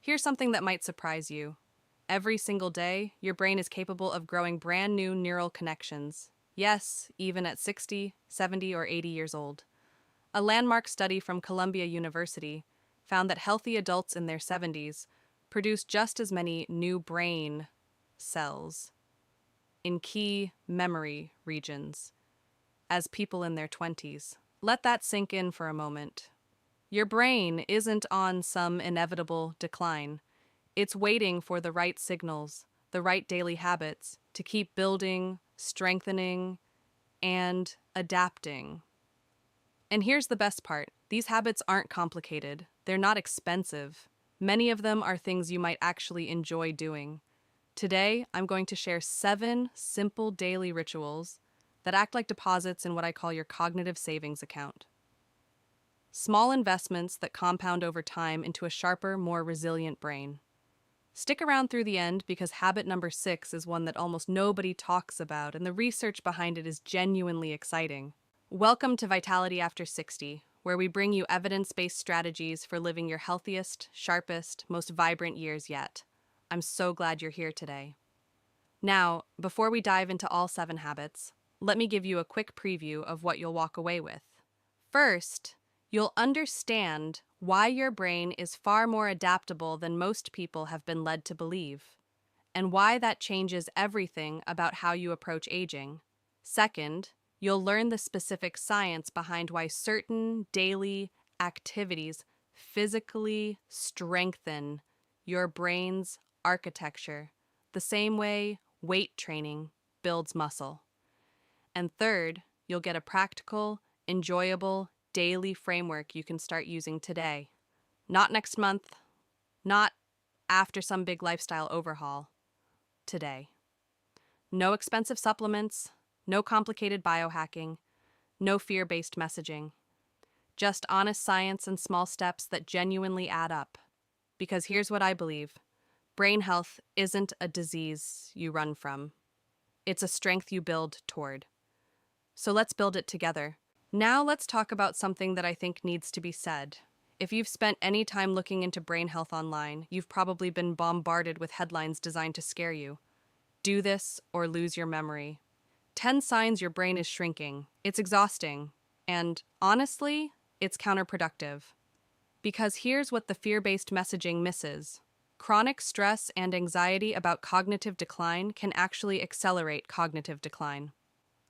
Here's something that might surprise you. Every single day, your brain is capable of growing brand new neural connections. Yes, even at 60, 70, or 80 years old. A landmark study from Columbia University found that healthy adults in their 70s produce just as many new brain cells in key memory regions as people in their 20s. Let that sink in for a moment. Your brain isn't on some inevitable decline. It's waiting for the right signals, the right daily habits to keep building, strengthening, and adapting. And here's the best part. These habits aren't complicated. They're not expensive. Many of them are things you might actually enjoy doing. Today, I'm going to share 7 simple daily rituals that act like deposits in what I call your cognitive savings account. Small investments that compound over time into a sharper, more resilient brain. Stick around through the end because habit number 6 is one that almost nobody talks about, and the research behind it is genuinely exciting. Welcome to Vitality After 60, where we bring you evidence-based strategies for living your healthiest, sharpest, most vibrant years yet. I'm so glad you're here today. Now, before we dive into all 7 habits, let me give you a quick preview of what you'll walk away with. First, you'll understand why your brain is far more adaptable than most people have been led to believe, and why that changes everything about how you approach aging. Second, you'll learn the specific science behind why certain daily activities physically strengthen your brain's architecture, the same way weight training builds muscle. And third, you'll get a practical, enjoyable, daily framework you can start using today. Not next month, not after some big lifestyle overhaul. Today. No expensive supplements, no complicated biohacking, no fear-based messaging. Just honest science and small steps that genuinely add up. Because here's what I believe. Brain health isn't a disease you run from. It's a strength you build toward. So let's build it together. Now let's talk about something that I think needs to be said. If you've spent any time looking into brain health online, you've probably been bombarded with headlines designed to scare you. Do this or lose your memory. 10 signs your brain is shrinking. It's exhausting. And honestly, it's counterproductive. Because here's what the fear-based messaging misses. Chronic stress and anxiety about cognitive decline can actually accelerate cognitive decline.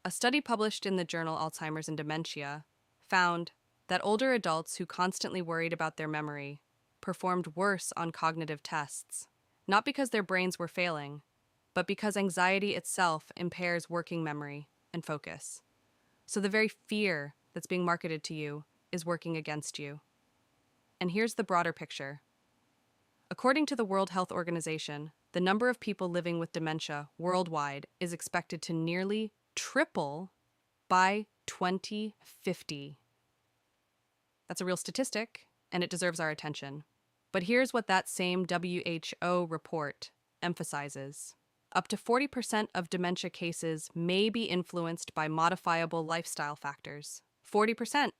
A study published in the journal Alzheimer's and Dementia found that older adults who constantly worried about their memory performed worse on cognitive tests, not because their brains were failing, but because anxiety itself impairs working memory and focus. So the very fear that's being marketed to you is working against you. And here's the broader picture. According to the World Health Organization, the number of people living with dementia worldwide is expected to nearly triple by 2050. That's a real statistic, and it deserves our attention. But here's what that same WHO report emphasizes. Up to 40% of dementia cases may be influenced by modifiable lifestyle factors. 40%.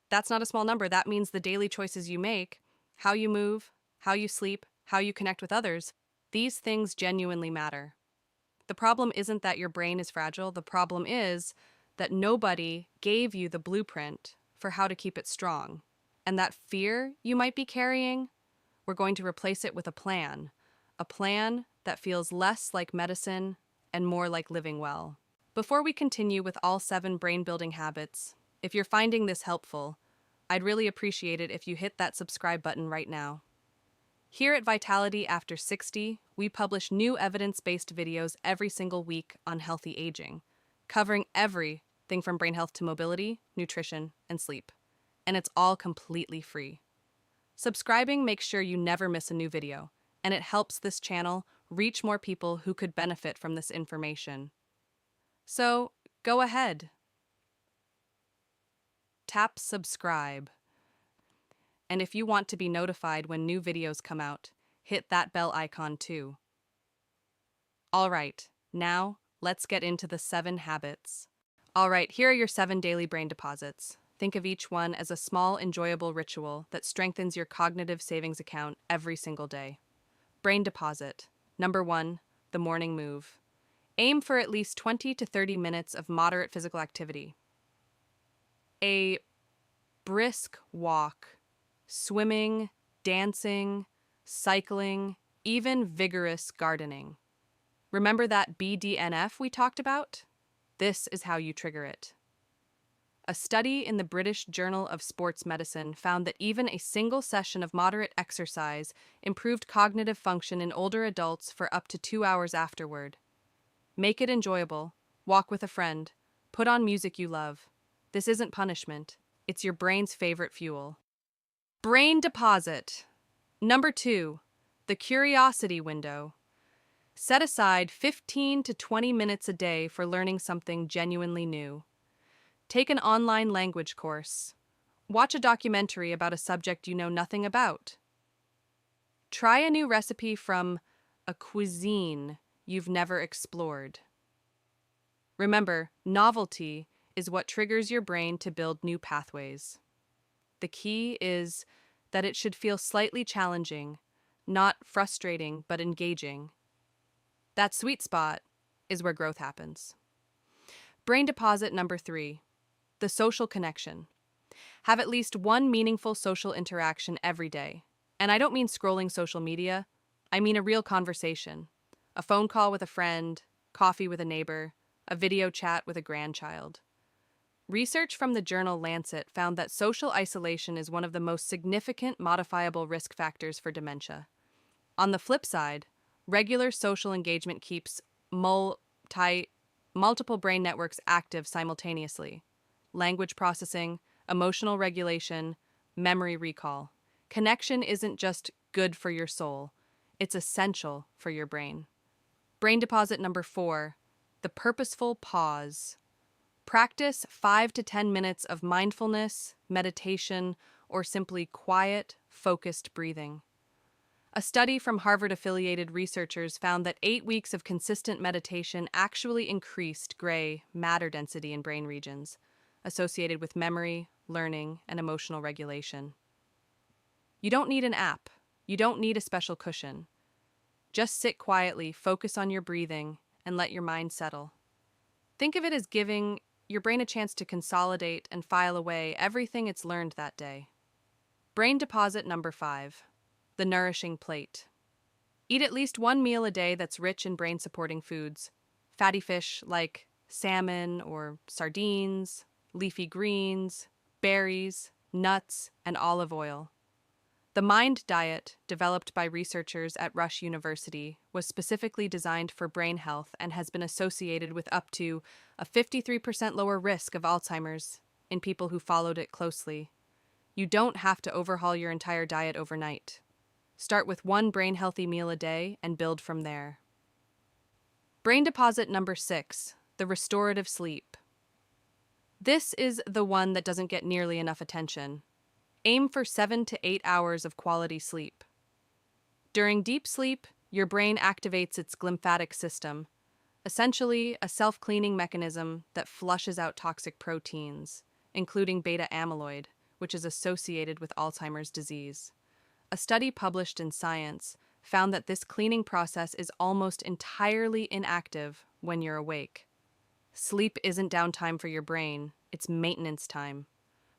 That's not a small number. That means the daily choices you make, how you move, how you sleep, how you connect with others, these things genuinely matter. The problem isn't that your brain is fragile. The problem is that nobody gave you the blueprint for how to keep it strong. And that fear you might be carrying, we're going to replace it with a plan that feels less like medicine and more like living well. Before we continue with all 7 brain-building habits, if you're finding this helpful, I'd really appreciate it if you hit that subscribe button right now. Here at Vitality After 60, we publish new evidence-based videos every single week on healthy aging, covering everything from brain health to mobility, nutrition, and sleep. And it's all completely free. Subscribing makes sure you never miss a new video, and it helps this channel reach more people who could benefit from this information. So, go ahead. Tap subscribe. And if you want to be notified when new videos come out, hit that bell icon too. All right, now let's get into the 7 habits. All right, here are your 7 daily brain deposits. Think of each one as a small, enjoyable ritual that strengthens your cognitive savings account every single day. Brain deposit. Number 1, the morning move. Aim for at least 20 to 30 minutes of moderate physical activity. A brisk walk, swimming, dancing, cycling, even vigorous gardening. Remember that BDNF we talked about? This is how you trigger it. A study in the British Journal of Sports Medicine found that even a single session of moderate exercise improved cognitive function in older adults for up to 2 hours afterward. Make it enjoyable. Walk with a friend. Put on music you love. This isn't punishment. It's your brain's favorite fuel. Brain deposit. Number 2, the curiosity window. Set aside 15 to 20 minutes a day for learning something genuinely new. Take an online language course. Watch a documentary about a subject you know nothing about. Try a new recipe from a cuisine you've never explored. Remember, novelty is what triggers your brain to build new pathways. The key is that it should feel slightly challenging, not frustrating, but engaging. That sweet spot is where growth happens. Brain deposit number 3, the social connection. Have at least one meaningful social interaction every day. And I don't mean scrolling social media. I mean a real conversation. A phone call with a friend, coffee with a neighbor, a video chat with a grandchild. Research from the journal Lancet found that social isolation is one of the most significant modifiable risk factors for dementia. On the flip side, regular social engagement keeps multiple brain networks active simultaneously. Language processing, emotional regulation, memory recall. Connection isn't just good for your soul, it's essential for your brain. Brain deposit number 4, the purposeful pause. Practice 5 to 10 minutes of mindfulness, meditation, or simply quiet, focused breathing. A study from Harvard-affiliated researchers found that 8 weeks of consistent meditation actually increased gray matter density in brain regions associated with memory, learning, and emotional regulation. You don't need an app. You don't need a special cushion. Just sit quietly, focus on your breathing, and let your mind settle. Think of it as giving your brain a chance to consolidate and file away everything it's learned that day. Brain deposit number 5, the nourishing plate. Eat at least one meal a day that's rich in brain-supporting foods. Fatty fish like salmon or sardines, leafy greens, berries, nuts, and olive oil. The MIND diet, developed by researchers at Rush University, was specifically designed for brain health and has been associated with up to a 53% lower risk of Alzheimer's in people who followed it closely. You don't have to overhaul your entire diet overnight. Start with one brain-healthy meal a day and build from there. Brain deposit number 6, the restorative sleep. This is the one that doesn't get nearly enough attention. Aim for 7 to 8 hours of quality sleep. During deep sleep, your brain activates its glymphatic system, essentially a self-cleaning mechanism that flushes out toxic proteins, including beta amyloid, which is associated with Alzheimer's disease. A study published in Science found that this cleaning process is almost entirely inactive when you're awake. Sleep isn't downtime for your brain, it's maintenance time.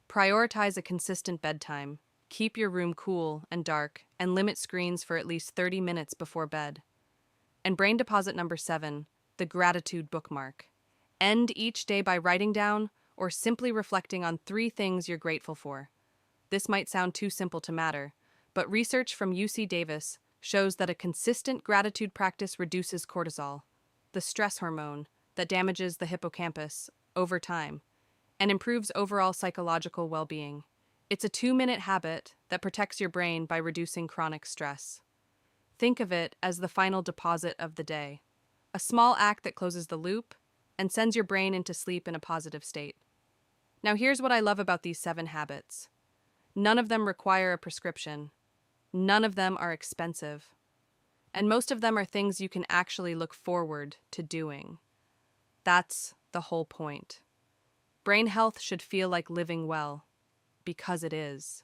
Prioritize a consistent bedtime. Keep your room cool and dark, and limit screens for at least 30 minutes before bed. And brain deposit number 7, the gratitude bookmark. End each day by writing down or simply reflecting on 3 things you're grateful for. This might sound too simple to matter, but research from UC Davis shows that a consistent gratitude practice reduces cortisol, the stress hormone that damages the hippocampus, over time, and improves overall psychological well-being. It's a 2-minute habit that protects your brain by reducing chronic stress. Think of it as the final deposit of the day, a small act that closes the loop and sends your brain into sleep in a positive state. Now here's what I love about these 7 habits. None of them require a prescription. None of them are expensive. And most of them are things you can actually look forward to doing. That's the whole point. Brain health should feel like living well, because it is.